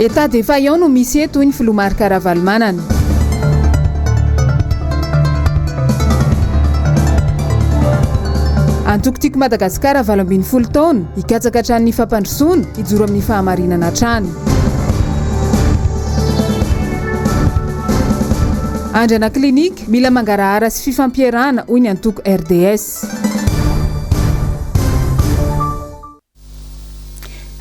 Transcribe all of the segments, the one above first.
État défaillant no misy eto ny filoha MARC RAVALOMANANA. Antoko tiako Madagasikara 20 taona hikatsaka hatranin'ny fampandrosoana hijoro amin'ny fahamarinana hatrany. Andrana KLINIKA mila mangarahara sy fifampiarahana hoy ny antoko RDS.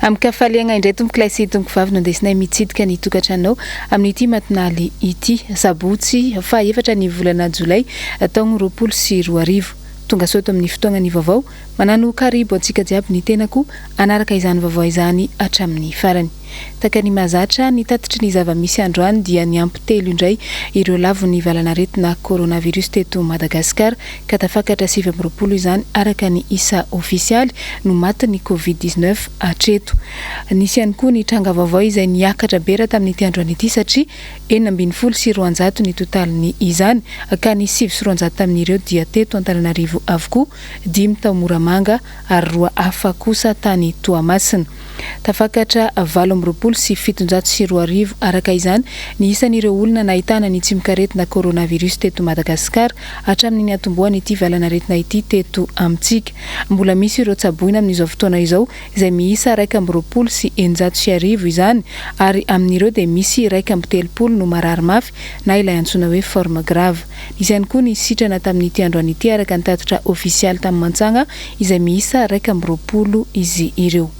Amkafaliagna indray tombokilasy tomboko vavy nondesinay mitsidika ny tokantranonao amin'ity matinaly ity sabotsy fa efatra ny volana Jolay taogno 2024. Tonga soto amin'ny fotoagna ny vaovao manano karibo antsika jiaby ny tenako anaraka izany vaovao izany hatramin'ny farany. Takany mazatra ny tatitry ny zava-misy androany dia ny ampitelo indray ireo lavon'ny valanaretina coronavirus teto Madagasikara ka tafakatra 7 izany araka ny isa ofisialy no matin'ny COVID-19 hatreto. Nisy ihany koa ny tranga vaovao izay niakatra bera tamin'ity androany ity satria 74 ny totalin'ny izany ka ny 7 tamin'ireo dia teto Antananarivo avokoa 5 tao Moramanga ary 2 hafa kosa tany Toamasina. Tafakatra 7 araka izany ny isan'ireo olona nahitana ny tsimikaretina coronavirus teto Madagasikara hatramin'ny atomboany ity valanaretina ity teto amintsika. Mbola misy ireo tsaboina amin'izao fotoana izao izay miisa 290 izany ary amin'ireo dia misy 130 no marary mafy na ilay antsoina hoe forme grave. Nisy ihany koa ny sitrana tamin'ity androany ity araka ny tatitra ofisialy tamin'ny Mantsanga izay miisa 120 izy ireo.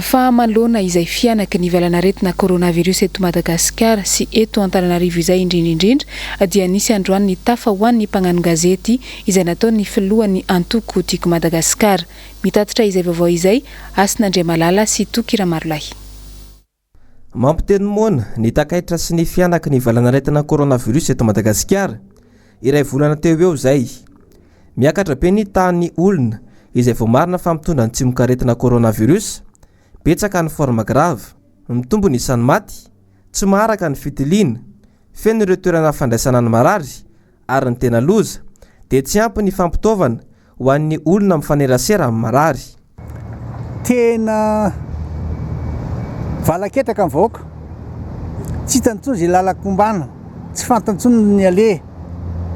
Fa malona izay fianaka ny valanaretina coronavirus eto Madagasikara sy eto Antananarivo izay indrindra dia nisy androany ny tafa hoan'ny mpagnano gazety izay nataon'ny filohan'ny Antoko tiako Madagasikara. Mitatitra izay vaovao izay Asin'Andriamalala sy Tokiramarolahy. Mampiteny moana ny takaitra sy ny fianaka ny valanaretina coronavirus eto Madagasikara. Iray volana teo eo zay. Miakatra be ny tany olona izay vao marina fa mitondra ny tsimikaretina coronavirus. Betsaka ny forme grave, mitombo ny isan'ny maty, tsy maharaka ny fitiliana, feno ireo toerana fandraisana ny marary ary ny tena loza, dia tsy ampy ny fampitaovana ho an'ny olona mifanerasera amin'ny marary. Tena valaketraka amin'ny vahoaka, tsy hitantsony izay lalakombana, tsy fantantsony ny ale,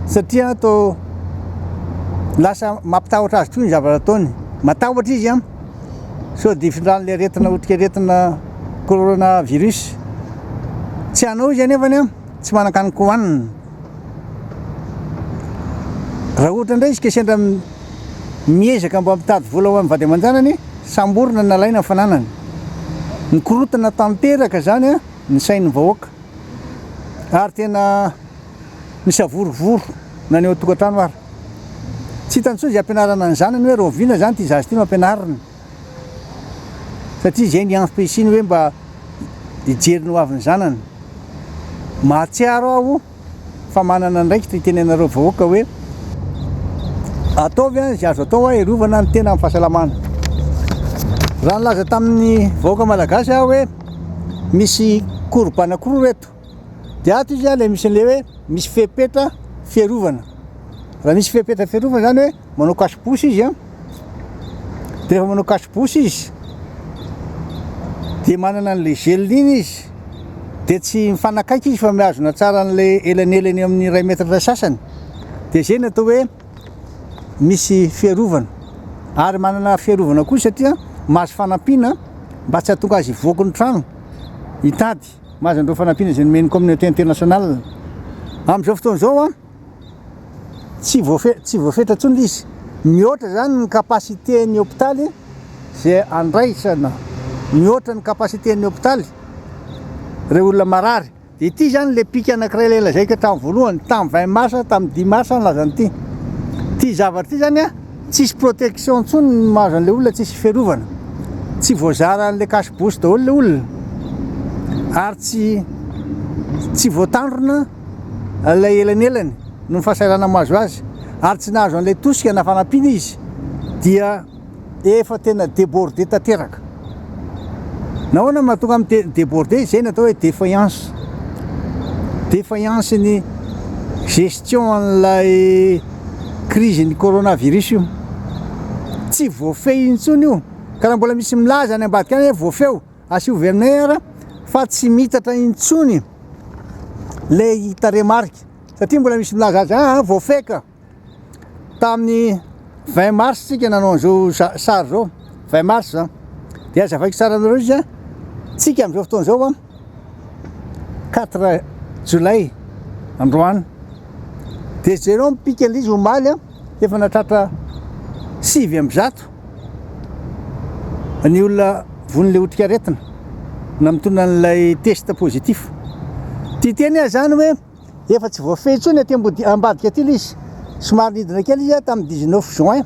satria atao lasa mampitahotra azy toy ny zavatra ataony, matahotra izy am. So di findrano aretina otrika aretina coronavirus. Tsy anao izy anefany tsy manan-kaniko hohanina. Raha ohatra indray izy sendra miezaka mba mitady vola ho amin'ny vady aman-janany, samborina nalaina fananany. Nikorotana tanteraka zany ny sain'ny vahoaka. Ary tena misavorovoro na ny ao tokantrano ary. Tsy hitantsony izay ampianarana ny zanany hoe roviana zany ty zazy ty no ampianarana. Satria izay ny ampesiny hoe mba hijeriny ho avin'ny zanany. Mahatsiaro aho fa manana ndraiky tenenareo vahoaka hoe ataovy izay azo atao hiarovana ny tena amin'ny fahasalamana. Raha nilaza tamin'ny vahoaka malagasy aho hoe misy koroba anankiroa eto. Dia ato izy ilay misy an'ilay hoe misy fepetra fiarovana. Raha misy fepetra fiarovana zany hoe manao kasibosy izy dia rehefa manao kasibosy izy dia manana an'ilay geliny izy dia tsy mifanakaiky izy fa mihazona tsara an'ilay elanelany amin'ny 2 metra sasany. Dia izay natao hoe misy fiarovana ary manana fiarovana koa satria mahazo fanampiana mba tsy hahatonga azy hivoaka ny trano hitady. Mahazo andreo fanampiana izay nomeny communauté internationale. Amin'izao fotoana izao tsy voafetra intsony izy. Mihoatra zany ny kapasiten'ny hôpitaly izay andraisana. Mihoatra ny kapasiten'ny hôpitaly ireo olona marary. Dia ity zany le piky anankiray lela zay ka tamin'ny voalohany, tamin'ny 20 mars, tamin'ny 10 mars nilazany ity. Ty zavatra ity zany tsisy protection intsony ny mahazo an'ilay olona, tsisy fiarovana. Tsy voazara an'ilay kasibosy daholo ilay olona. Ary tsy voatandrona ilay elanelany no fahasairana mahazo azy. Ary tsy nahazo an'ilay tosika na fanampiana izy dia efa tena débordé tanteraka. Nahoana mahatonga amin'ny débordé, izay natao hoe défaillance. Défaillance ny gestion an'ilay crise ny coronavirus io. Tsy voafehy intsony io. Ka raha mbola misy milaza any ambadika any hoe voafeo, asiovy aminay ara fa tsy mitatra intsony le hitare mariky satria mbola misy milaza azy voafeka tamin'ny 20 mars tsika nanao an'izao sary zao 20 mars zany dia azavaiko tsara anareo izy a tsika amin'izao fotoana zao 4 jolay androany dia jereo mipika an'izy omaly efa natratra 7 ny olona von'le otrika aretina na mitondra n'ilay test positif titeny azy zany hoe efa tsy voafehy intsony aty ambadika aty izy somary nidina kely izy tamin'ny 19 juin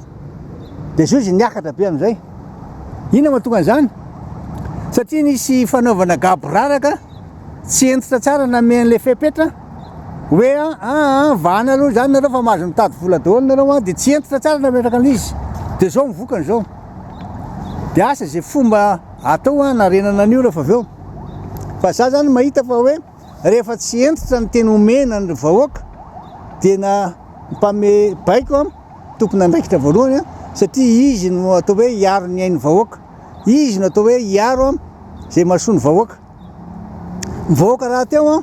dia zao izy niakatra be amin'izay ina mahatonga an'izany satria nisy fanaovana gaboraraka tsy entitra tsara namen'le fepetra hoe vana aloha zany nareo fa mahazo mitady vola daholo nareo dia tsy entitra tsara nametraka an'izy dia zao mivokany zao dia asa zay fomba atao narenana an'io rehefa avy eo fa za zany mahita fa hoe rehefa tsy entitra ny teny omena ny vahoaka dia na mpame baiko tompony andraikitra voalohany satria izy no atao hoe hiaro ny hainy vahoaka izy no atao hoe hiaro zay mahasoa ny vahoaka vahoaka raha teo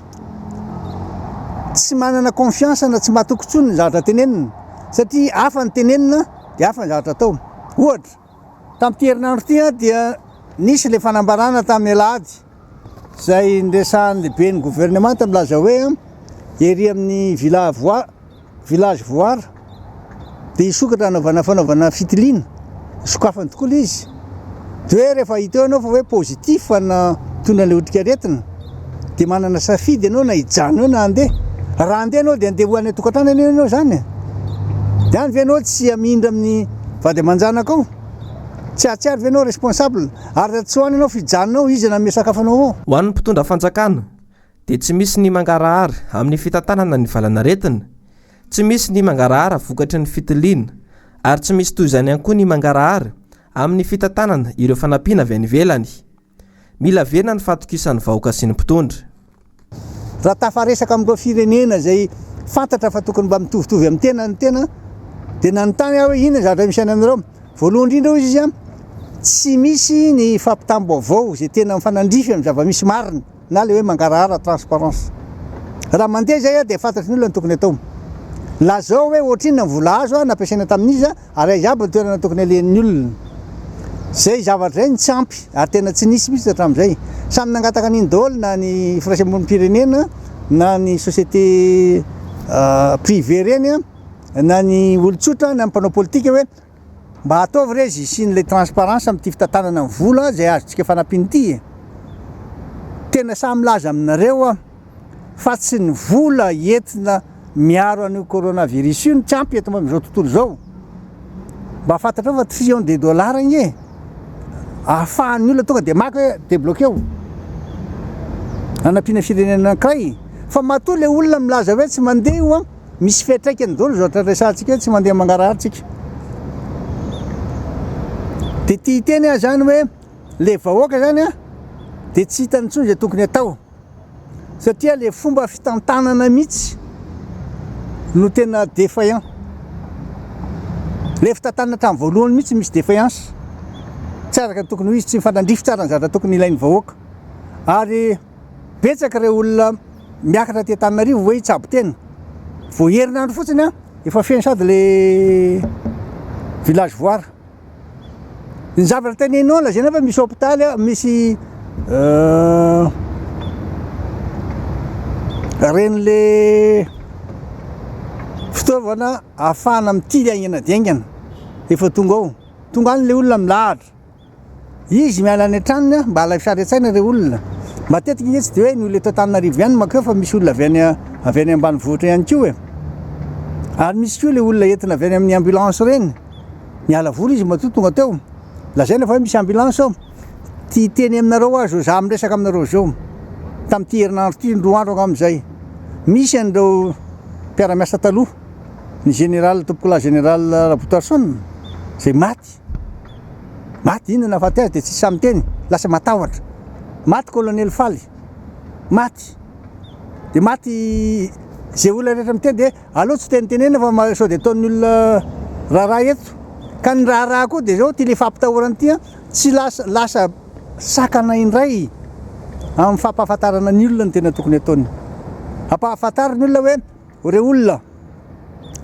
tsy manana confiance na tsy mahatokontsony ny zavatra tenenina satria hafa ny tenenina dia hafa ny zavatra atao ohatra tamin'ity herinandro ity dia nisy le fanambarana tamin'ny alahady zay nresahan'ny lehibe ny gouvernement milaza hoe ery amin'ny village voara dia isokatra fanaovana fitiliana sokafany tokoa le izy dia hoe rehefa hita eo anao fa hoe positif na tondra le otrika aretina dia manana safidy ianao na hijano eo na andeha raha andeha anao dia andeha hoan'ny tokantrano anao zany dia any ve anao tsy amindra amin'ny vady aman-janaka ao tsy ary ve anao responsable ary raha tsy hoany anao fijanonao izy na mesakafanao ao ho an'ny mpitondra fanjakana dia tsy misy ny mangarahara amin'ny fitantanana ny valanaretina tsy misy ny mangarahara vokatry ny fitiliana ary tsy misy toy izany ihany koa ny mangarahara amin'ny fitantanana ireo fanampiana avy any ivelany mila vena ny fatokisan'ny vahoaka sy ny mpitondra raha tafaresaka amin'ireo firenena zay fantatra fa tokony mba mitovitovy amin'ny tena ny tena dia nanontany aho hoe inona zavatra misy any aminareo voalohany indrindra hoy izy tsy misy ny fampitam-baovao zay tena mifanandrify amin'ny zava-misy marina na le hoe mangarahara transparence raha mandeha zay dia fantatry ny olona ny tokony atao la zao hoe ohatrinona ny vola azo nampiasaina tamin'izy ary aizy aby ny toerana tokony alehan'ny olona zay zavatra zay ny tsy ampy ary tena tsy nisy mihitsy hatramin'izay samy nangataka n'iny daholo na ny firaisamonim-pirenena na ny société privé reny na ny olon-tsotra na ny mpanao politika hoe mba ataovy re izy sy n'le transparence amin'ity fitantanana ny vola zay azontsika fanampiany ity tena samy laza aminareo fa tsy ny vola entina miaro an'io coronavirus io ny tsy ampy eto amin'izao tontolo zao mba fantatrao fa trillion de dollars igny ahafahan'ny olona tonga dia maka hoe débloqué eo anampiana firenena ankiray fa matoa le olona milaza hoe tsy mandeha io misy fiatraikany daholo zao ohatra resantsika hoe tsy mandeha mangaraharatsika dia tia teny zany hoe le vahoaka zany dia tsy hitany intsony zay tokony atao satria le fomba fitantanana mihitsy no tena défaillant le fitantanana hatramin'ny voalohany mihitsy misy défaillance tsy araka tokony ho izy tsy mifanandrify tsara ny zavatra tokony ilain'ny vahoaka ary betsaka ireo olona miakatra ty Antananarivo hoe hitsabo tena vao herinandro fotsiny efa feno sady le village voara ny zavatra tenenao lazaina fa misy hôpitaly misy reny le fitaovana ahafahana mitily aingana diaingana efa tonga any le olona milahatra izy miala any an-tranony mba alafisary an-tsaina re olona matetika igny tsy dia hoe ny olona eto Antananarivo ihany makeo fa misy olona avy any ambanivohitra ihany koa ary misy koa le olona entina avy any amin'ny ambulance reny miala voly izy matoa tonga teo lazaina fa hoe misy ambulance ao ty teny aminareo azo za miresaka aminareo zao tamin'ity herinandro ty ndroa andro amin'izay misy an'ireo mpiara-miasa taloha ny général tompokolahy général Rabotarsson zay maty iny nahafaty azy dia tsy samy teny lasa matahotra maty colonel Faly maty dia maty zay olona rehetra miteny dia aloha tsy tenitenena fa sao dia ataon'ny olona raharaha eto ka ny raharaha koa dia zao ty le fampitahorany ty tsy lasa sakana indray amin'ny fampahafantarana ny olona ny tena tokony ataony. Ampahafantarana ny olona hoe re olona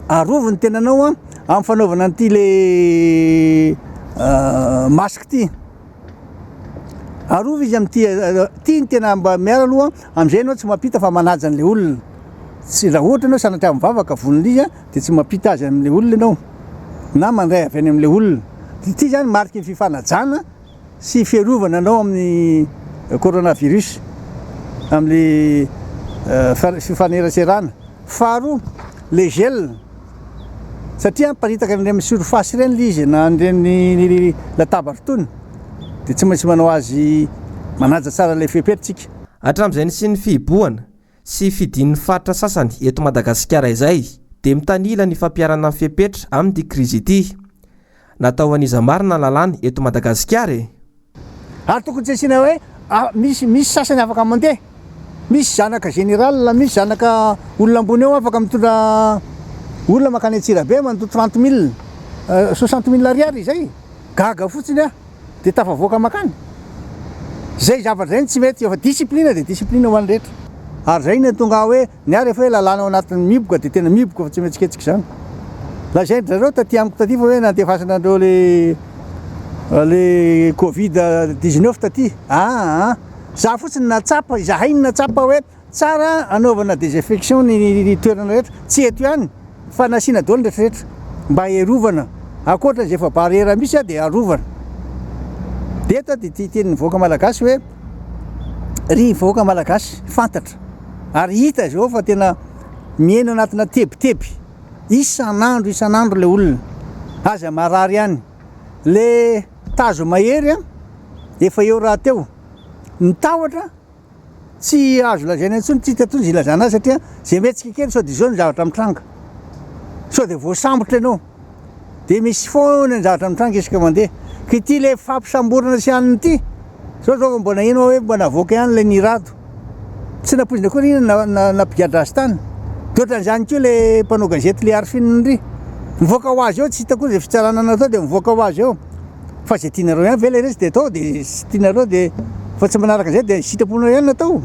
arovo ny tenanao amin'ny fanaovana an'ity le masque ty. Arovo izy amin'ty ty ny tena mba miara aloha am'izay anao tsy mampita fa manaja an'le olona. Tsy raha ohatra anao sanatria mivavaka volon'izy dia tsy mampita azy amin'le olona ianao na mandray avy any amin'le olona. Ity zany mariky ny fifanajana sy fiarovana anao amin'ny coronavirus amin'le fifaneraserana. Faharoa le gel satria miparitaka amin'ny surface ireny le izy na an'ireny latabatra tony dia tsy maintsy manao azy manaja tsara le fepetritsika. Hatramin'izay sy ny fihibohana sy fidin'ny faritra sasany eto Madagasikara izay dia mitanila ny fampiarana amin'ny fepetra amin'ny krizy ity. Natao an'iza marina lalàna eto Madagasikara ary tokony tsy asiana hoe misy sasany afaka mandeha, misy zanaka général, misy zanaka olona ambony eo afaka mitondra olona makany Antsirabe mandoa 30 000 60 000 ariary izay gaga fotsiny dia tafavoaka makany. Zay zavatra zay tsy mety, efa discipline dia discipline ho an'ny rehetra. Ary zay ny tonga hoe niary efa hoe lalàna ao anatin'ny miboka dia tena miboka fa tsy metsiketsika zany. Lazay zareo taty amiko taty fa hoe nandefasana andreo le Covid-19 taty. Za fotsiny natsapa, izahay ny natsapa hoe tsara anaovana désinfection ny toerana rehetra, tsy eto ihany fa nasiana daholo ny rehetrarehetra mba iarovana. Ankoatra zay efa barrière misy dia arovana. Dia eto dia tenin'ny voaka malagasy hoe ry voaka malagasy fantatra ary hita zao fa tena miaina anatina tebiteby isan'andro le olona aza marary ihany. Le tazo mahery efa eo raha teo ny tahotra tsy azo lazaina intsony, tsy tatony ilazana azy satria zay metsika kely sao dia zao ny zavatra mitranga, sao dia voasambotra ianao dia misy foana ny zavatra mitranga isaka mandeha. Ka ity le fampisamborana sy aniny ity zao mbona ino hoe mba navoaka ihany le nirado tsy napoizina koa iny nampigadra azy tany. Ohatran'izany koa le mpanao gazety le Arfininy ry mivoaka ho azy eo, tsy hita koa zay fitsarana natao dia mivoaka ho azy eo fa zay tianareo ihany ve le resy dia atao, dia sy tianareo dia fa tsy manaraka zay dia sitraponao ihany natao.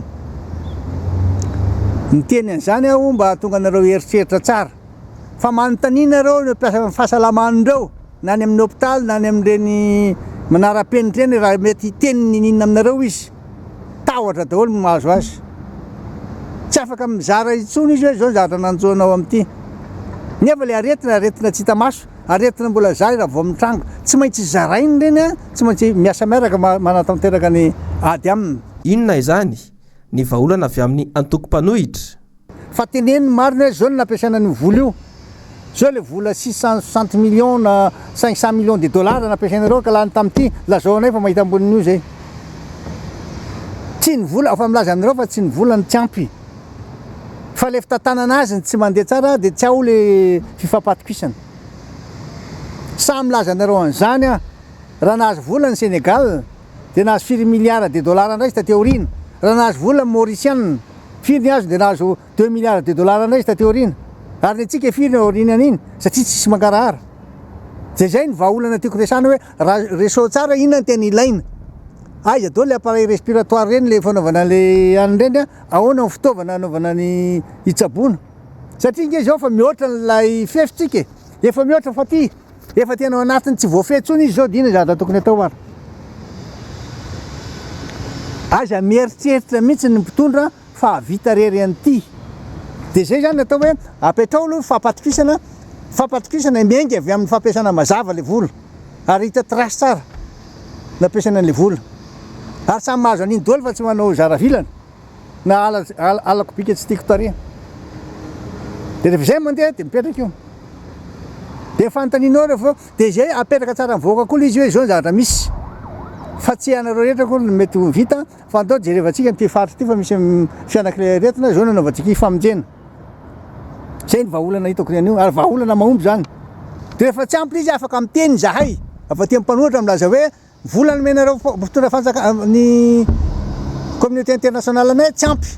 Niteny an'izany aho mba tonga anareo eritreritra tsara fa manontaniana nareo mipiasa fahasalamanindreo na any amin'ny hôpitaly na any amin'ireny manara-penitra eny raha mety teniny ninona aminareo izy tahotra daholo no mahazo azy. Tsy afaka mizara intsony izy hoe zao ny zavatra nanjoanao amin'ity nefa le aretina tsy hita maso, aretina mbola zay raha vao mitranga tsy maintsy zarainy reny tsy maintsy miasa miaraka manatanteraka ny ady aminy. Inona izany ny vahaolana avy amin'ny antoko-panohitra. Fa teneny marina hoe zao no nampiasana ny vola io, zao le vola 660 millions na 500 millions de dollars nampiasainareo ka lany tamin'ity lazao anay fa mahita amboniny io zay. Tsy ny vola afa milaza aminareo fa tsy ny vola ny tsy ampy fa le fitantanana azy tsy mandeha tsara dia tsy ao le fifampatokisana. Samy milaza anareo an'izany raha nahazo vola ny Sénégal dia nahazo 4 milliards de dollars indray izy taty aoriana. Raha nahazo vola ny Mauritienne firy ny azo dia nahazo 2 milliards de dollars indray izy taty aoriana. Ary ny antsika firy ny aoriana an'iny satria tsisy mankarahara. Zay ny vahaolana tiako resana hoe raha resao tsara inona ny tena ilaina. Aiza daholo le appareil respiratoire reny le fanaovana le an'ireny ahoana ny fitaovana anaovana ny hitsaboana satria nge zao fa mihoatra n'ilay fefitsika efa mihoatra fa ty efa tena anatiny tsy voafehitsony izy zao dia ina zavatra tokony atao ary. Aza mieritreritra mihitsy ny mpitondra fa havita rery an'ity dia zay zany atao hoe apetrao aloha fampatokisana miainga avy amin'ny fampiasana mazava le vola ary hita trasy tsara nampiasana an'le vola ary samy mahazo an'iny daholo fa tsy manao zaravilana na alako bika tsy tiako tariha dia rehefa zay mandeha dia mipetraka io dia fanontanianao rehefa dia zay apetraka tsara mivoaka koa izy hoe zao ny zavatra misy fa tsy anareo rehetra koa mety ho vita fa andao jerevantsika n'ity faritra ity fa misy fianakile retina zao nanaovantsika famonjena. Zay ny vahaolana hitako an'io ary vahaolana mahomby zany. Dia rehefa tsy ampy izy afaka miteny zahay afa ty mpanohitra milaza hoe vola ny menareo mpitondra ny communauté internationale anay tsy ampy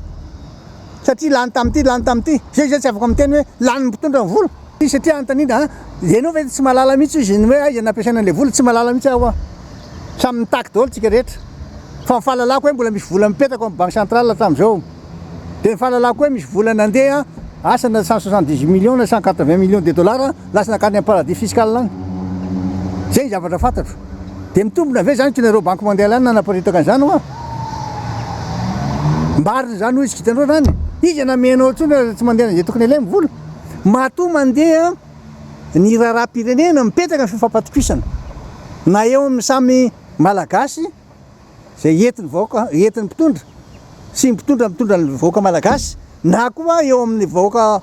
satria lany tamin'ity zay tsy afaka miteny hoe lany mpitondra ny vola satria antanina ianao ve tsy mahalala mihitsy izy ny hoe aiza nampiasaina an'le vola tsy mahalala mihitsy aho samy mitaky daholo tsika rehetra fa fahalalako hoe mbola misy vola mipetraka amin'ny banque centrale hatramin'izao dia fahalalako hoe misy vola nandeha asana 170 millions na 180 millions de dollars lasa nakany amin'ny paradis fiscal any zay zavatra fantatro dia mitombona ve zany tinareo banque mondiale any nanaparitaka an'izany hoa mbarina zany ho izy kitanareo zany izy namenao tsony tsy mandeha zay tokony ilay mivola matoa mandeha ny raharam-pirenena mipetraka ny fifampatokisana na eo amin'ny samy malagasy zay entiny vahoaka entiny mpitondra sy mitondra ny vahoaka malagasy na koa eo amin'ny vahoaka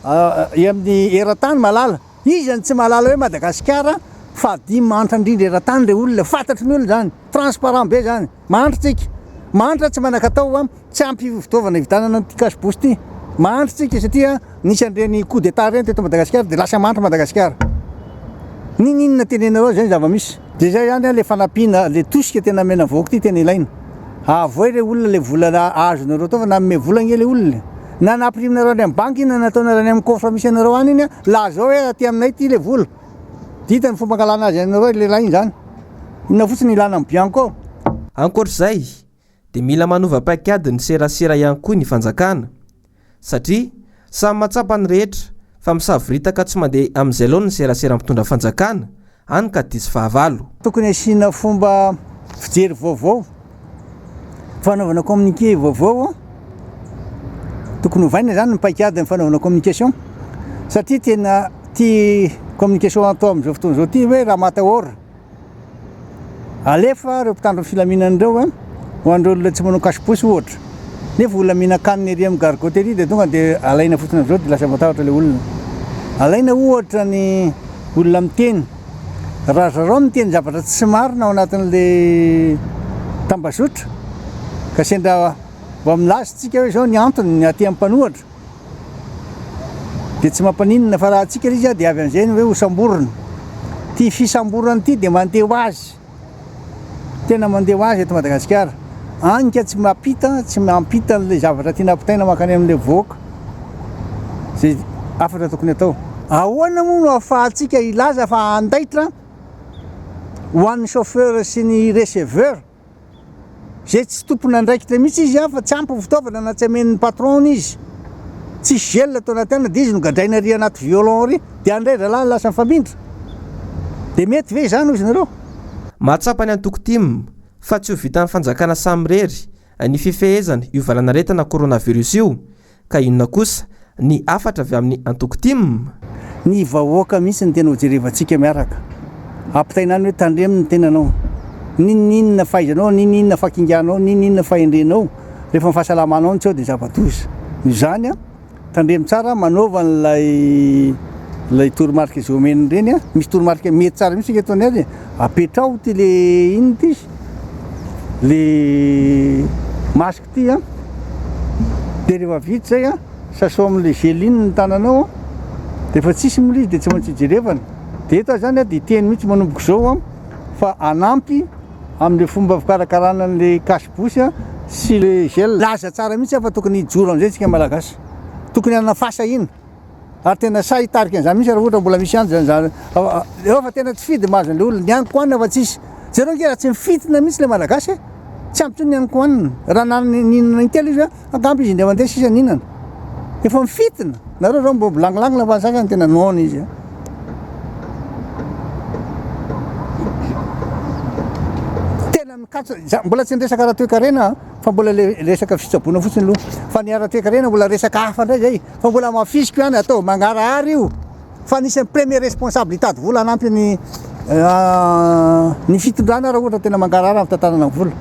amin'ny eran-tany malala izy zany tsy malala hoe Madagasikara fa dimy manitra indrindra eran-tany le olona fantatry ny olona zany transparent be zany mantritsika manitra tsy manakatao tsy ampy fitaovana hivitanana ty kasibosy ty mantritsika satria nisy an'ireny coup d'état reny teto Madagasikara dia lasa manitra Madagasikara ninona tenenareo zany zava-misy dia zay zany le fanampiana le tosika tena mena vahoaka ty tena ilaina avoy le olona le vola azonareo tao fa na me volagna le olona na nampiriminareo any amin'ny banky na nataonareo any amin'ny coffre misy anareo any iny la zao hoe aty aminay ty le vola dita ny fomba angalana azy anareo le lainy zany inona fotsiny ilana amin'ny bianco ankoatr'izay dia mila manova-paikady ny serasera ihany koa ny fanjakana satria samy matsapa ny rehetra fa misaviritaka tsy mandeha amin'izay loha ny serasera mpitondra fanjakana any ka disy fahavalo tokony asiana fomba fijery vaovao fanaovana communiqué vaovao tokony hovaina zany ny paikady ny fanaovana communication satria tena ty communication atao amin'izao fotoana zao ty hoe raha matahora alefa reo mpitandro filaminan'ireo ho andreo olona tsy manao kasiposy ohatra nefa olona mihinan-kanina ery amin'ny gargoterie dia tonga dia alaina fotsiny amin'izao dia lasa matahotra le olona alaina ohatra ny olona miteny raha zareo miteny zavatra tsy marina ao anatin'le tambazotra ka sendra mba milazytsika hoe zao ny antony ny aty amin'ny mpanohatra dia tsy mampaninona fa raha atsika izy dia avy amin'izay hoe ho samborona ty fisamborana ty dia mandeha ho azy tena mandeha ho azy eto Madagasikara anika tsy mampita n'le zavatra tiana ampitaina makany amin'le voaka zay afatra tokony atao ahoana moa no ahafahantsika ilaza fa andaitra ho an'ny chauffeur sy ny receveur zay tsy tompona andraikitra mihitsy izy fa tsy ampy fitaovana na tsy amen'ny patron izy tsy gel atao anaty dia izy no gadraina ry anaty violon ry dia andray ralany lasa mifamindra dia mety ve zany izy nareo mahatsapa ny antoko tim fa tsy ho vitan'ny fanjakana samyrery ny fifehezana io valanaretana coronavirus io ka inona kosa ny afatra avy amin'ny antoko tim ny vahoaka mihitsy ny tena hojerevantsika miaraka ampitainany hoe tandreminy tenanao ninninona fahaizanao ninninona fakinganao ninninona fahendrenao rehefa mifahasalamanao ny tsy ao dia zava-doza izany tandremy tsara manaova n'lay toromarika zomeny reny misy toromarika mety tsara mihitsy eketony azy apetrao ty le iny ty le masque ty dia rehefa vita zay sasao amin'le geline ny tananao dia efa tsisy mola izy dia tsy maintsy jerevana dia eto zany dia teny mihitsy manomboko zao fa anampy amin'le fomba fikarakarana n'le kasibosy sy le gel laza tsara mihitsy fa tokony hijoro amin'izay tsika malagasy tokony anafasa iny ary tena say hitarika an'izany mihitsy raha ohatra mbola misy any zany eo fa tena tsy fidy mahazo an'le olona ny aniko anina fa tsisy zareo nge raha tsy mifitina mihitsy le malagasy tsy ampy tsony ny aniko anina raha naninana intelo izy agamby izy indray mandeha sisa ninana efa mifitina nareo zao mbo bilangilangina fa sakany tena nona izy tena mikatso mbola tsy niresaka raha toe-karena fa mbola le resaka fitsaboana fotsiny aloha fa ny ara-toe-karena mbola resaka hafa indray zay fa mbola mafisiko ihany atao mangarahary io fa nisy premier responsable hitady vola anampy ny fitondrana raha ohatra tena mangarahary amin'ny tantanana ny vola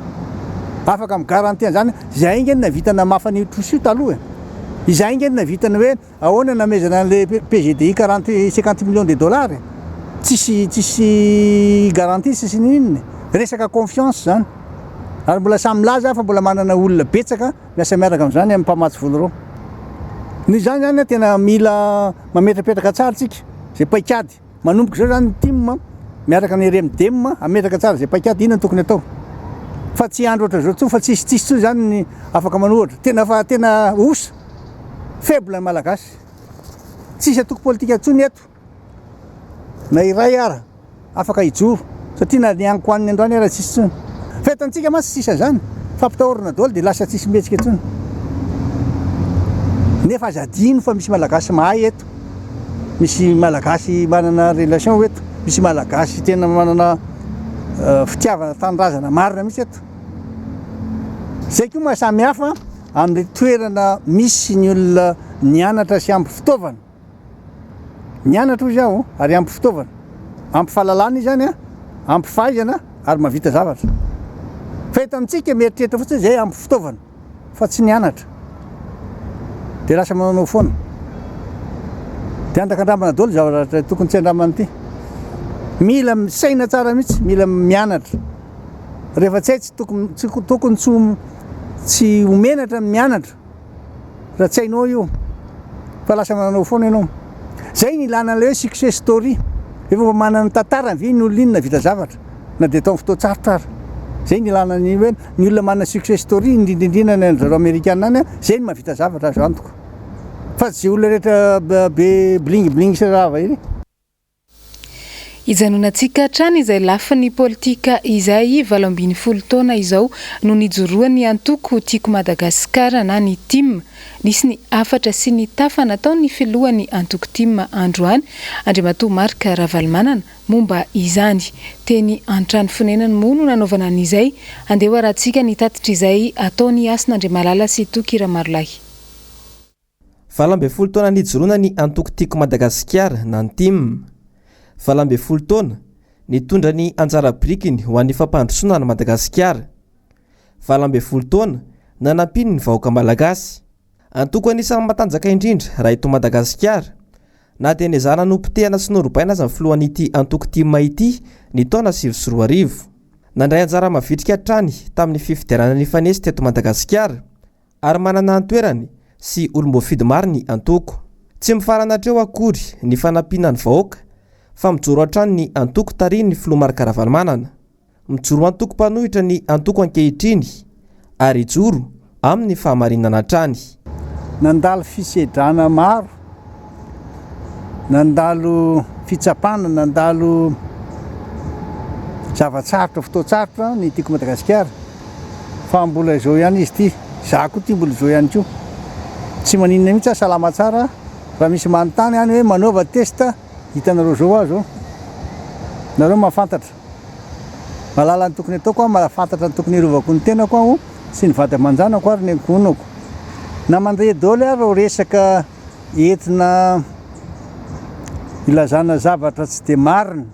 afaka migarantie zany zay ingeny navitana mafany trosio taloha izay ingeny navitana hoe ahoana namezana an'le PGDI 50 millions de dollars tsisy garantie tsisy ninona resaka confiance zany ary mbola samy laza fa mbola manana olona betsaka miasa miaraka amin'izany amin'ny mpamatsy vola reo ny zany zany tena mila mametrapetraka tsara tsika zay paikady manomboka zao zany tim miaraka ny remdem ametraka tsara zay paikady inona tokony atao fa tsy andro ohatra zao tso fa tsisy tsony zany ny afaka manohatra tena osa faible malagasy tsisy atoko politika tsony eto na iray ara afaka hijoro satria na ny aniko aniny androany ara tsisy tsony Fetantsika masy sisa zany fampitahorana daholo dia lasa tsisy mihetsika intsony nefa azadino fa misy malagasy mahay eto misy malagasy manana relation eto misy malagasy tena manana fitiavana tanindrazana marina misy eto zay koa mahasamy hafa amin'ny toerana misy ny olona nianatra sy ampy fitaovana nianatra izy aho ary ampy fitaovana ampy fahalalana izy zany a ampy fahaizana ary mahavita zavatra fa eto amintsika mieritreritra fotsiny zay ampy fitaovana fa tsy nianatra dia lasa manao foana dia andakandramana daholo zavatra tokony tsy andramana ity mila misaina tsara mihitsy mila mianatra rehefa tsy hay tokony tsy homenatra mianatra raha tsy hainao io fa lasa manao foana ianao zay ny ilana an'ilay hoe success story efa manana tantara ve ny olona iny navita zavatra na dia atao fotoatsarotra ary zay ny ilana ny hoe ny olona manana success story indrindrindrina ny zareo amerikana any zay ny mahavita zavatra azo antoko fa tsy olona rehetra be blingbling sy rava iny ijanonantsika hatrany izay lafin'ny politika izay 20 taona izao no nijoroany antoko tiako Madagasikara na ny TIM nisy ny afatra sy ny tafa nataony filohany antoko TIM androany Andriamatoa MARC RAVALOMANANA momba izany teny antrano fonenany mono nanaovana an'izay andeha rahantsika ny tatitra izay ataony Asin'Andriamalala sy Tokira Marolahy 20 taona nijoroana ny antoko tiako Madagasikara na ny TIM 20 taona nitondra ny anjara birikiny ho an'ny fampandrosoana ny Madagasikara 20 taona nanampiny ny vahoaka malagasy antoko anisan'ny matanjaka indrindra raha eto Madagasikara na dia niazana nompitehana sy norobaina aza ny filohan'ity antoko TIM ity ny taona 2024 nandray anjara mavitrika hatrany tamin'ny fifidianana ny fanesy teto Madagasikara ary manana antoerany sy olom-boafidy maro ny antoko tsy mifarana hatreo akory ny fanampiana ny vahoaka fa mijoro hatrany ny antoko tariny ny filoha MARC RAVALOMANANA mijoro antoko mpanohitra ny antoko ankehitriny ary joro amin'ny fahamarinana hatrany nandalo fisedrana maro nandalo fitsapana nandalo zavatsarotra fotoatsarotra ny tiako Madagasikara fa mbola izao ihany izy ity za koa ty mbola izao ihany koa tsy maninona mihitsy salama tsara raha misy manontany any hoe manaova testa hitanareo zao azo nareo mahafantatra malala ny tokony ataoko aho mahafantatra ny tokony hirovako ny tenako aho sy ny vady aman-janako ary ny ankonako na mandray daholo ary reo resaka entina ilazana zavatra tsy dia marina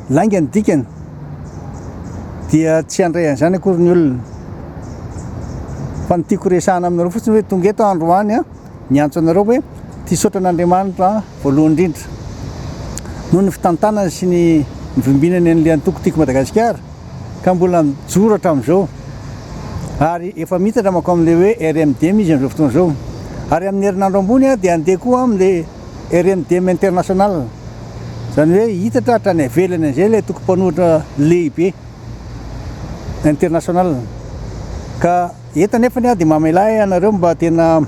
lainga ny dikany dia tsy handray an'izany akory ny olona fa ny tiako resahana aminareo fotsiny hoe tonga eto androany a niantso anareo hoe ty saotra an'Andriamanitra voalohany indrindra noho ny fitantanana sy ny vimbinany an'ilay antoko tiako Madagasikara ka mbola mijoro hatramin'izao ary efa mitatra manko amin'ilay hoe RMDM izy amin'izao fotoana izao ary amin'ny herinandro ambony a dia andeha koa amin'ilay RMDM international zany hoe hitatra hatrany avelany an'izay ilay toko mpanohitra lehibe international ka eta nefany a dia mamelay anareo mba tena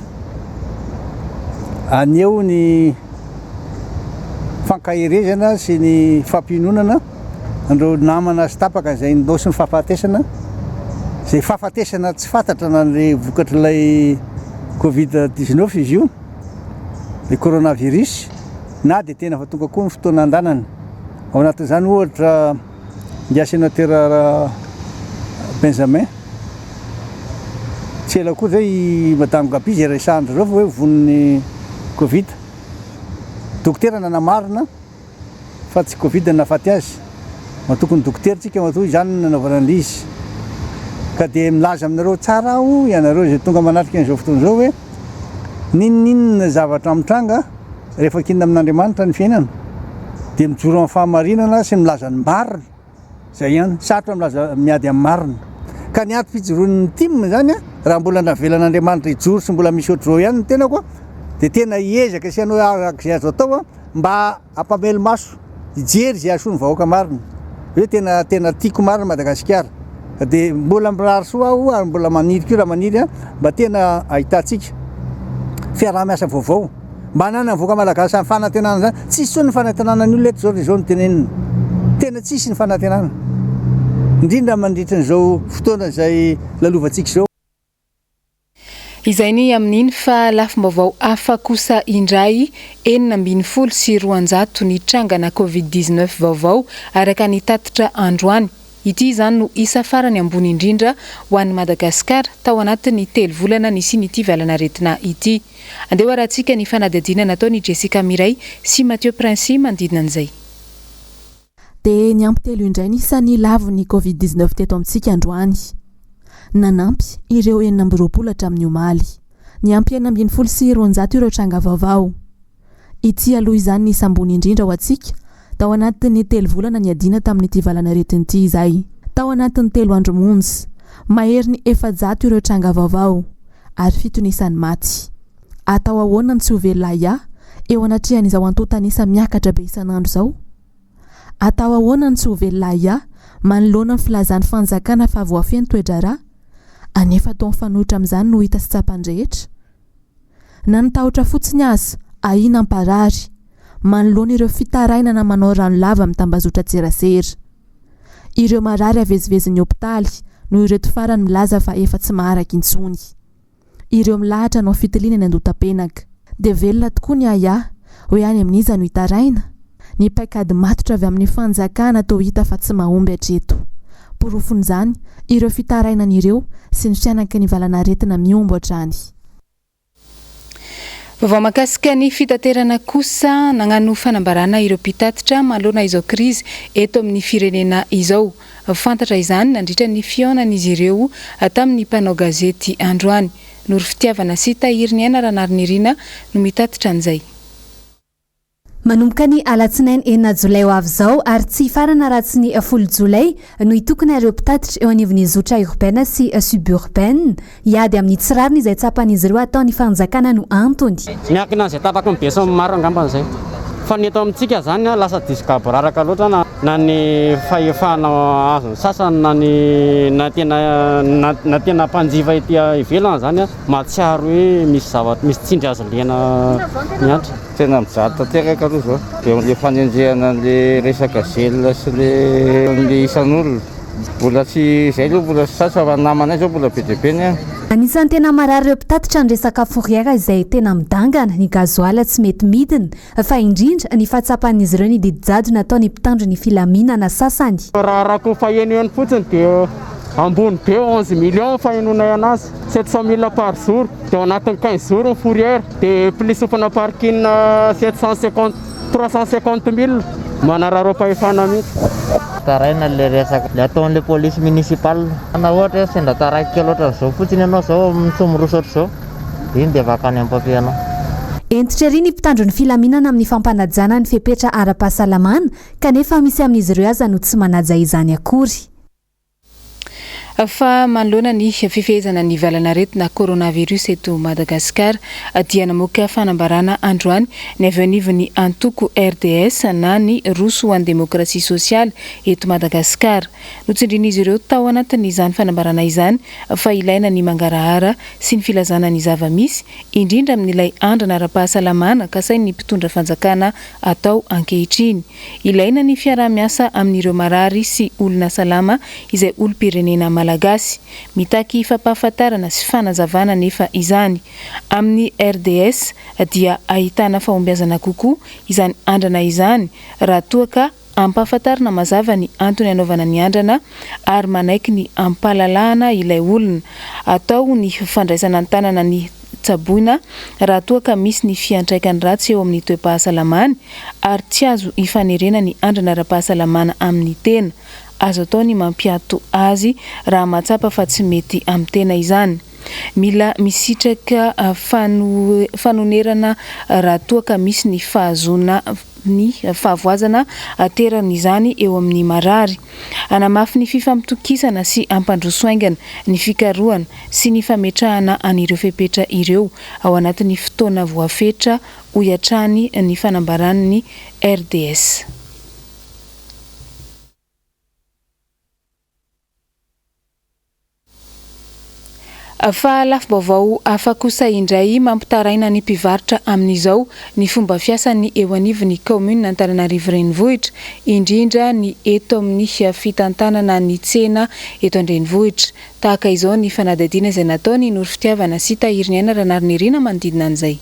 aneo ny fankahirezana sy ny fampinonana andreo namana sy tapaka izay ndosy ny fahafatesana izay fahafatesana tsy fantatra na le vokatr'ilay Covid-19 izy io le coronavirus na dia tena fa tonga koa ny fotoana andanany ao anatin'izany ohatra ny sénateur Benjamin tsy ela koa zay madame Gabi zay resahandro zao fa hoe voniny Covid dokotera nanamarina fa tsy Covid nafaty azy matokony dokotera tsika matoa izany nanaovana an'izy ka dia milaza aminareo tsara aho ianareo zay tonga manatrika an'izao fotoana izao hoe ninninona zavatra mitranga rehefa kinina amin'Andriamanitra ny fiainana dia mijoro amin'ny fahamarinana sy milaza ny marina zay ihany sarotra milaza miady amin'ny marina ka ny ato fijoroan'ny TIM zany a raha mbola navelan'Andriamanitra ijoro sy mbola misy ohatr'izao ihany ny tenako dia tena hiezaka sy anao arak'izay azo atao mba hampamelo maso hijery zay asoa ny vahoaka marina hoe tena tiako marina Madagasikara dia mbola mirary soa aho ary mbola maniry koa raha maniry mba tena ahitantsika fiaraha-miasa vaovao mba hanana ny voaka malagasy amin'ny fanantenana zany tsisy soa ny fanantenana ny olona eto zao dia zao ny tenenina tena tsisy ny fanantenana indrindra mandritran'izao fotoana izay lalovantsika izao. Izay ny amin'iny fa lafim-baovao hafa kosa indray 4 sy 400 ny trangana Covid-19 vaovao araka ny tatitra androany. Ity izany no isa farany ambony indrindra ho an'i Madagasikara tao anatin'ny 3 volana nisy ity valanaretina ity. Andeha arahantsika ny fanadihadiana nataon'i Jessica Miray sy Mathieu Princy manodidina an'izay. Dia ny ampitelo indray nisan'ny lavon'ny Covid-19 teto amintsika androany. Nanampy ireo 4 hatramin'ny omaly. Ny ampy 4 sy 400 ireo tranga vaovao. Ity aloha izany ny sambony indrindra ho antsika tao anatin'ny 3 volana ny adina tamin'ity valanaretina ity izay. Tao anatin'ny 3 andro monjy, mahery ny 400 ireo tranga vaovao ary 7 ny isan'ny maty. Atao ahoana ny tsy ho velona eo anatrehan'izao antontanisa miakatra be isan'andro izao? Atao ahoana ny tsy ho velona manoloana ny filazan'ny fanjakana fa voafeny toedrara? Anefa tao mifanohitra amin'izany no hita sy tsapandrehetra. Na nitahotra fotsiny aza, ahina amparary, manoloana ireo fitaraina na manao rano lava amin'ny tambazotra tserasera. Ireo marary avezivezin'ny hopitaly no ireto farany milaza fa efa tsy maharaka intsony. Ireo milahatra no fitiliana ny andotam-penaka. Dia velona tokoa ny hoe any amin'iza no hitaraina. Ny paikady matotra avy amin'ny fanjakana toa hita fa tsy mahomby hatreto. Porofon'izany, ireo fitarainan'ireo sy ny fianaka ny valanaretina miombo hatrany. Vaovao mahakasika ny fitaterana kosa nagnano fanambarana ireo mpitatitra manoloana izao krizy eto amin'ny firenena izao. Fantatra izany nandritra ny fihaonan'izy ireo tamin'ny mpanao gazety androany. Nory fitiavana sy tahiry ny aina ranarynirina no mitatitra an'izay. Manomboka ny alatsinainy 4 Jolay ho avy izao ary tsy farana raha tsy ny 10 Jolay no hitokana ireo mpitatitra eo anivon'ny zotra urbaine sy suburbaine hiady amin'ny tsirariny izay tsapan'izy ireo ataony fanjakana no antony. Miankina an'izay tapaka ny beso maro angambany izay. Fa ny eto amintsika zany lasa diska boraraka loatra na ny fahefana azony sasany na tena mpanjifa ety ivelana zany mahatsiaro hoe misy tsindry azo lena miantra. Tena mijaly tanteraka aloha zao. Dia le fanendrehana le resaka zelona sy le isan'olona. Mbola tsy izay aloha mbola sasa fa namanay zao mbola be dia be ny. Anisan'ny tena marary ireo mpitatitra ny resaka fourrière izay tena midangana ny gazoala tsy mety midina fa indrindra ny fahatsapan'izy ireo ny didijado natao ny mpitandro ny filaminana sasany. Raha faheno eny fotsiny dia ambony be 11 millions fahenonay anazy 700 000 par jour dia anatin'ny 15 jours ny fourrière dia plus sofana parking 350 000 manararo pahefana mihitsy. Taraina le resaka le ataon'le polisy municipal na ohatra hoe sendra taraiky loatra zao fotsiny ianao zao mitsomirosotra zao iny dia vakany amin'ny papier-nao. Entitra ery ny mpitandro ny filaminana amin'ny fampanajana ny fepetra ara-pahasalamana kanefa misy amin'izy ireo aza no tsy manaja izany akory. Fa manoloana ny fifehezana ny valanaretina coronavirus eto Madagasikara dia namoaka fanambarana androany ny avy anivon'ny ANTOKO RDS na ny roso ho an'ny demokrasia sosialy eto Madagasikara. Notsindrin'izy ireo tao anatin'izany fanambarana izany fa ilaina ny mangarahara sy ny filazana ny zava-misy indrindra amin'ilay andrana ara-pahasalamana kasain'ny mpitondra fanjakana atao ankehitriny. Ilaina ny fiarah-miasa amin'ireo marary sy olona salama izay olom-pirenena malagasy mitaky fampahafantarana sy fanazavana nefa izany. Amin'ny RDS dia ahitana fahombiazana kokoa izany andrana izany raha toa ka ampahafantarana mazava ny antony anaovana ny andrana ary manaiky ny ampahalalahana ilay olona. Atao ny fandraisana ny tanana ny tsaboina raha toa ka misy ny fiantraikany ratsy eo amin'ny toe-pahasalamana ary tsy azo ifanerena ny andrana ara-pahasalamana amin'ny tena. Azo atao ny mampiato azy raha mahatsapa fa tsy mety amin'ny tena izany. Mila misitraka fanonerana raha toa ka misy ny fahavoazana aterana izany eo amin'ny marary. Anamafy ny fifampitokisana sy ampandrosoaingana ny fikarohana sy ny fametrahana an'ireo fepetra ireo ao anatin'ny fotoana voafetra ho iatrany ny fanambaran'ny RDS. Fa lafo vaovao hafa kosa indray mampitaraina ny mpivarotra amin'izao ny fomba fiasan'ny eo anivon'ny commune Antananarivo renivohitra, indrindra ny eto amin'ny fitantanana ny tsena eto an-drenivohitra. Tahaka izao ny fanadadiana izay nataony Noro Fitiavana sy Tahiriny Aina Ranarynirina manodidina an'izay.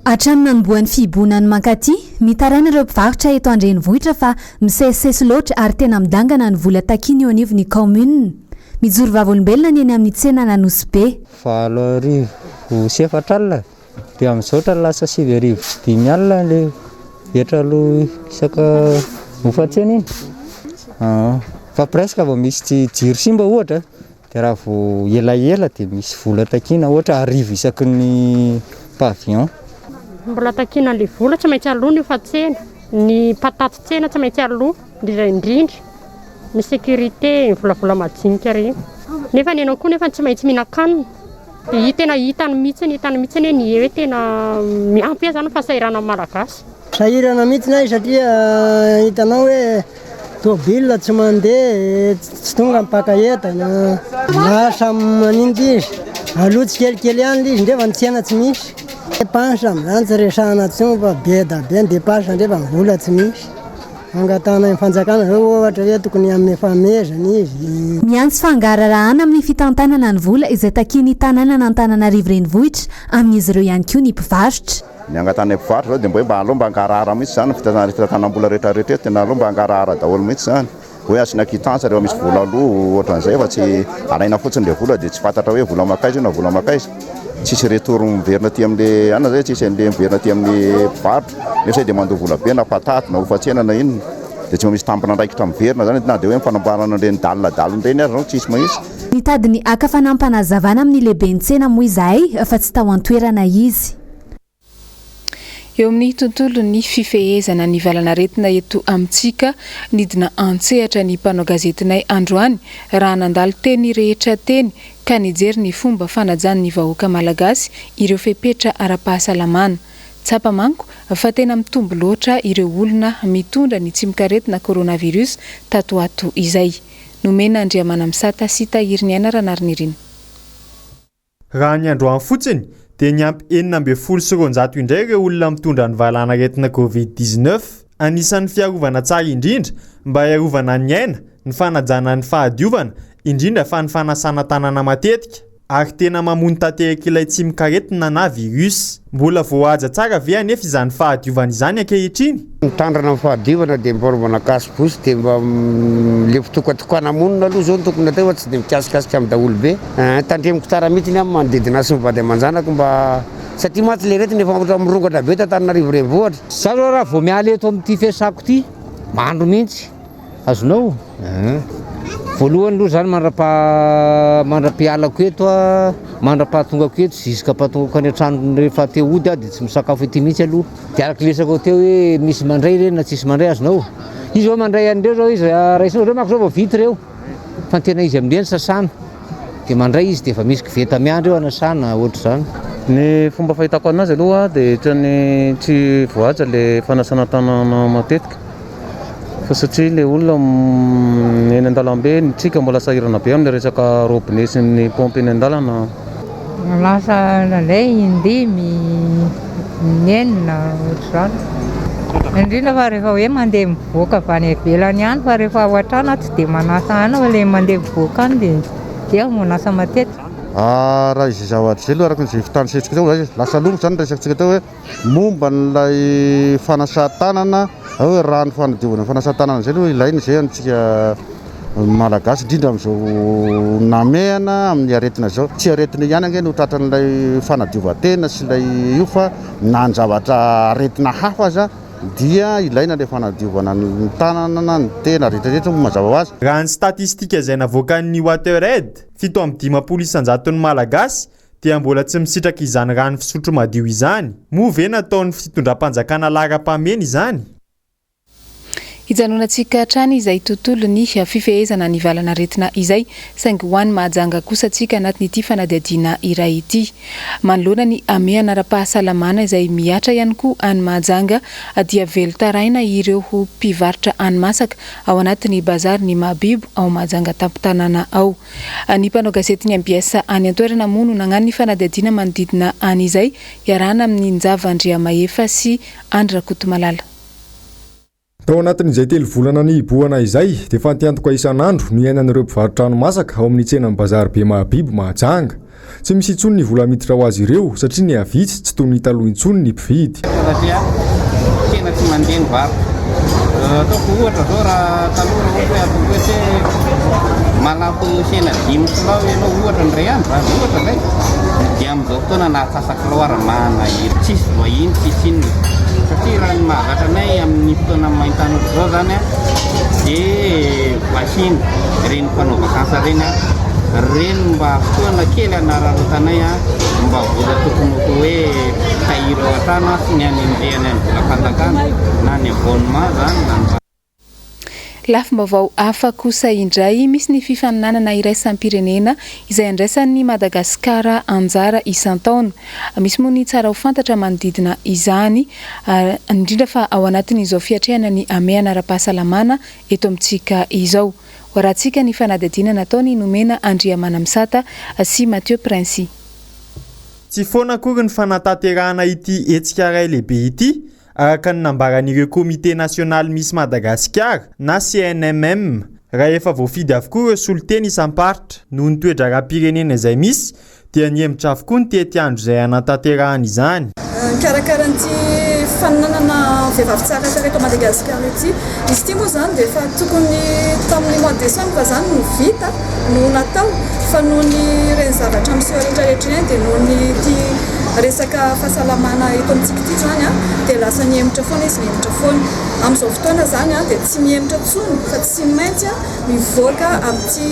Atramina nomboan'ny fiboana ny mankaty, mitaraina ireo mpivarotra eto an-drenivohitra fa misesisesy loatra ary tena midangana ny vola takiny eo anivon'ny commune. Mijoro Vaovao ny eny amin'ny tsena Nanosy-be. 7 alina dia amin'izao oatra lasa 7:05 alina le etra aloha isaka mofatsena iny. Fa presque vao misy jiro simba ohatra dia raha vao elaela dia misy vola takina ohatra 10 isaky ny pavillon. Mbola takina le vola tsy maintsy aloha ny fatsena, ny pataty tsena tsy maintsy aloha indrindra ny sécurité volavola majinika regny. Nefa ny anao koa nefa tsy maintsy mihinan-kanina. Dia tena hitany mihitsy ny hoe tena miampy zany fahasairana malagasy. Sahirana mihitsy nay satria hitanao hoe tôbila tsy mandeha, tsy tonga mipaka entana. Lasa manindy izy. Aloha tsy kelikely ihany izy ndefa ny tsena tsy misy. Dépense amin'izany tsy resahana tsy fa be da be ny dépense ndefa ny vola tsy misy. Angatana ny fanjakana zao ohatra hoe tokony amin'ny famezana izy. Miantso fangararahana amin'ny fitantanana ny vola izay takiny tanàna Antananarivo renivohitra amin'izy ireo ihany koa ny mpivarotra. Ny angatana mpivarotra zao dia mba mba hangarahara mihitsy zany fitantanam-bola rehetrarehetra tena aloha mba hangarahara daholo mihitsy zany. Hoe asiana quittance rehefa misy vola aloha ohatran'izay fa tsy alaina fotsiny le vola dia tsy fantatra hoe vola makaiza na vola makaiza. Tsisy retour miverina aty amin'le ana zay tsisy an'le miverina aty amin'ny mpivarotra. Nefa dia mandoa vola be na pataty na ofatsena na inona dia tsy misy tampona andraikitra miverina zany na dia hoe mifanamboarana ireny dalina ireny ary tsisy mahitsy. Nitady ny aka fanampanazavana amin'ny lehibe ny tsena moa izahay fa tsy tao an-toerana izy. Eo amin'ny tontolo ny fifehezana ny valanaretina eto amintsika nidina antsehatra ny mpanao gazetinay androany raha nandalo teny rehetra teny ka nijery ny fomba fanajan'ny vahoaka malagasy ireo fepetra ara-pahasalamana. Tsapamanko fa tena mitombo loatra ireo olona mitondra ny tsimikaretina coronavirus tatoato izay. Nomena Andriamana Misata sy Tahiriny Aina Ranarynirina. Raha ny androany fotsiny dia niampy 970 indray ireo olona mitondra ny valanaretina COVID-19. Anisan'ny fiarovana tsara indrindra mba iarovana ny aina, ny fanajana ny fahadiovana, indrindra fa ny fanasana tanana matetika. Ary tena mamono tanteraka ilay tsimikaretina na virus. Mbola voahaja tsara ve anefa izany fahadiovana izany ankehitriny? Mitandrina amin'ny fahadiovana dia mbola kasibosy dia mba le fitokatokana monina aloha zao tokony atao tsy dia mikasikasika amin'ny daholo be. Tandremiko tsara mihitsy ny amin'ny manodidina sy mivady aman-janako mba satria maty le retina efa mirongatra be Antananarivo renivohitra. Za zao raha vao miala eto amin'ity fiasako ity mandro mihitsy azonao. Voalohany aloha zany mandra-pialako eto mandra-pahatongako eto ziska pahatongako any an-trano rehefa teo ody dia tsy misakafo ety mihitsy aloha. Dia araka lesako teo hoe misy mandray ireny na tsisy mandray azonao. Izy zao mandray andreo zao izy raisinao reo mako zao vao vita reo fa tena izy amin'ireny sasana dia mandray izy dia efa misy kiveta miandro eo anasana ohatra zany. Ny fomba fahitako anazy aloha dia tsy voaja le fanasana tanana matetika. Fa satria le olona eny an-dalambe nitsika mbola sahirana be amin'ny resaka robinet sy ny pompe eny an-dalana. Lasa nalay indimy enina ohatr'izany. Indrindra fa rehefa hoe mandeha mivoaka avy any ivelany ihany fa rehefa ao an-trano tsy dia manasa any fa le mandeha mivoaka any dia manasa matetika. Raha izy zavatra izay aloha araka izay fitanisetsika teo lasa lombo zany resakantsika teo hoe momba n'ilay fanasa-tanana hoe rano fanadiovana fanasa-tanana izay aloha ilaina izay antsika malagasy indrindra amin'izao namehana amin'ny aretina zao. Tsy aretina ihany ange no tratran'ilay fanadiova-tena sy ilay io fa na ny zavatra aretina hafa aza dia ilaina le fanadiovana ny tanana ny tena rehetrarehetra mazava ho azy. Raha ny statistika izay navoakan'ny Watered 7.5 isan-jaton'ny malagasy dia mbola tsy misitraka izany rano fisotro madio izany. Moa ve nataon'ny fitondram-panjakana lara-pamena izany? Hijanonantsika hatrany izay tontolo ny fifehezana ny valana retina izay saingy hoany mahajanga kosa antsika anatin'ity fanadihadiana iray ity. Manoloana ny ameana ara-pahasalamana izay miatra ihany koa any mahajanga dia velotaraina ireo mpivarotra hani-masaka ao anatin'ny bazary ny Mahabibo ao mahajanga tampon-tanàna ao. Ny mpanao gazety ny MBS any Antoerana moa no nagnano ny fanadihadiana manodidina any izay iarahana amin'ny Njavandriamahefa sy Andra Kotomalala. Tao anatin'izay 3 volana ny boana izay dia fantiantoko isan'andro ny ainan'ireo mpivarotra hani-masaka ao amin'ny tsenan'ny bazary be Mahabibo mahajanga. Tsy misy intsony ny vola miditra ho azy ireo satria ny avitsy tsy toy ny taloha intsony ny mpividy. Tena tsy mandeha ny varotra. Ataoko ohatra zao raha taloha ohatra hoe malapo sena 5 kilao ianao ohatra ny ray andro ohatra zay dia amin'izao fotoana nahatsasa kilao armana tsisy voahiny tsisy inona satria raha ny mahazatra anay amin'ny fotoana mahintana zao zany dia vahiny reny mpanao vakansa reny reny mba fotoana kely anararotanay mba vola tokony hoe tahiry ao an-trano sy ny any andehanay ny vola fanjakana na ny abonnement zany na Lafim-baovao hafa kosa indray misy ny fifaninanana iraisam-pirenena izay andraisan'ny Madagasikara anjara isan-taona. Misy moa ny tsara ho fantatra manodidina izany indrindra fa ao anatin'izao fiatrehana ny ameana ara-pahasalamana eto amintsika izao. Horatsika ny fanadihadiana nataony nomena Andriamanamsata sy Mathieu Princy. Tsy foana akory ny fanatanterahana ity hetsika iray lehibe ity araka ny nambaran'ireo komite nasionaly misy Madagasikara na CNMM raha efa voafidy avokoa ireo soloteny isam-paritra noho ny toetra ara-pirenena izay misy dia niemitra avokoa ny tety-andro izay anatanterahana izany. Karakaran'ity faninanana vehivavy tsara tsara eto Madagasikara ity izy ity moa zany dia efa tokony tamin'ny mois de décembre zany no vita no natao fa noho ny reny zavatra miseho rehetrarehetra eny dia noho ny ity resaka fahasalamana eto amintsika ity zany dia lasa niemitra foana izy niemitra foana amin'izao fotoana zany dia tsy miemitra tsony fa tsy maintsy mivoaka amin'ity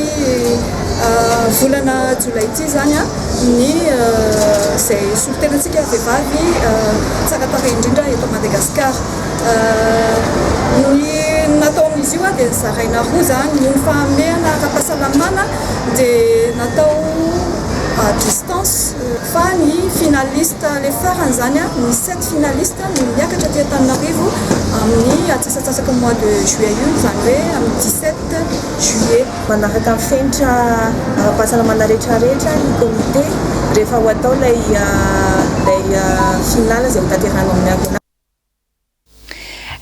volana Jolay ity zany ny izay solotenantsika vehivavy tsara tarehy indrindra eto Madagasikara. Ny natao amin'izy io dia zaraina roa zany ny fahamehana ara-pahasalamana dia natao à distance fa ny finaliste le farany zany ny 7 finaliste no miakatra aty Antananarivo amin'ny atsasatsasaky mois de juillet io zany hoe amin'ny 17 juillet manaraka fenitra ara-pahasalamana rehetrarehetra ny komite rehefa ho atao lay finale izay hotanterahana amin'ny arena.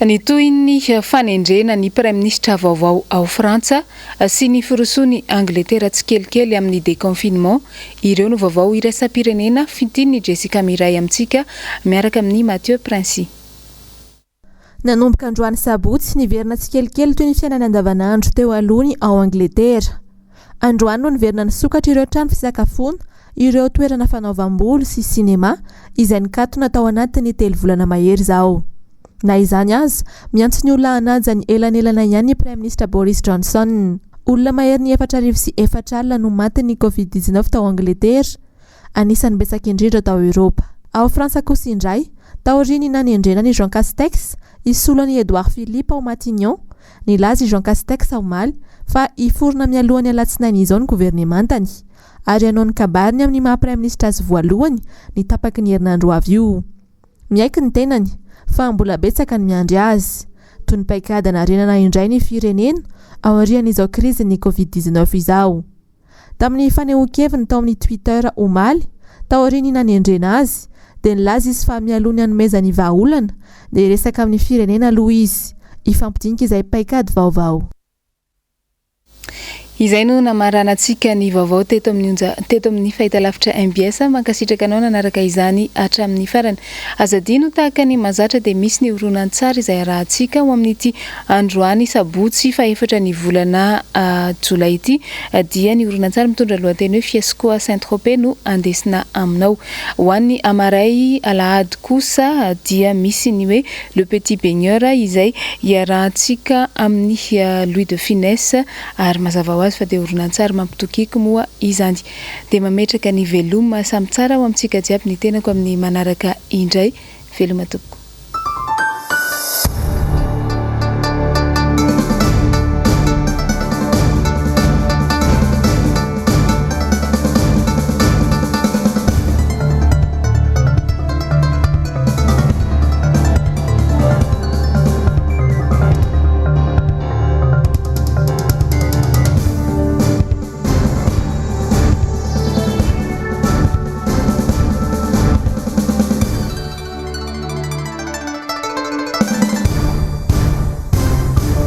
Ny toy ny fanendrena ny Prime Ministre vaovao ao Frantsa sy ny firosoany Angletera tsikelikely amin'ny déconfinement ireo no vaovao iraisam-pirenena fintiny Jessica Miray amintsika miaraka amin'ny Mathieu Princy. Nanomboka androany sabotsy niverina tsikelikely toy ny fiainana andavanandro teo alohany ao Angletera. Androany no niverina nisokatra ireo trano fisakafoana, ireo toerana fanaovam-bolo sy sinema izay nikatona tao anatin'ny 3 volana mahery zao. Na izany azy, miantso ny olona hanaja ny elanelana ihany ny Prime Ministre Boris Johnson. Olona mahery ny 404 alina no maty ny Covid-19 tao Angletera, anisan'ny betsaka indrindra tao Europa. Ao Frantsa kosa indray, taoriny nanendrena ny Jean Castex, isolany Edouard Philippe ao Matignon, nilaza Jean Castex ao Maly fa iforona mialohany alatsinainy izao ny governementany. Ary anao ny kabariny amin'ny maha Prime Ministre azy voalohany ny tapaky ny herinandro avy io. Miaiky ny tenany fa mbola betsaka ny miandry azy. Toy ny paikady narenana indray ny firenena ao aorian'izao krizy ny Covid-19 izao. Tamin'ny fanehoan-keviny tao amin'ny Twitter omaly, taoriny nanendrena azy, dia nilaza izy fa mialony hanomezany vahaolana dia resaka amin'ny firenena aloha izy. Ifampidinika izay paikady vaovao. Izay no namaranantsika ny vaovao teto amin'ny fahitalavitra MBS mankasitraka anao nanaraka izany hatramin'ny farany. Azadino tahaka ny mazatra dia misy ny horonan-tsary izay arahantsika ho amin'ity androany sabotsy fa efatra ny volana Jolay ity dia ny horonan-tsary mitondra lohateny hoe fiasco à Saint-Tropez no andesina aminao. Ho an'ny amaray alahady kosa dia misy ny hoe le petit baigneur izay arahantsika amin'ny Louis de Funès ary mazava ho azy fa dia horonan-tsary mampitokiky moa izany dia mametraka ny veloma samy tsara ho amintsika jiaby ny tenako amin'ny manaraka indray veloma tokoa.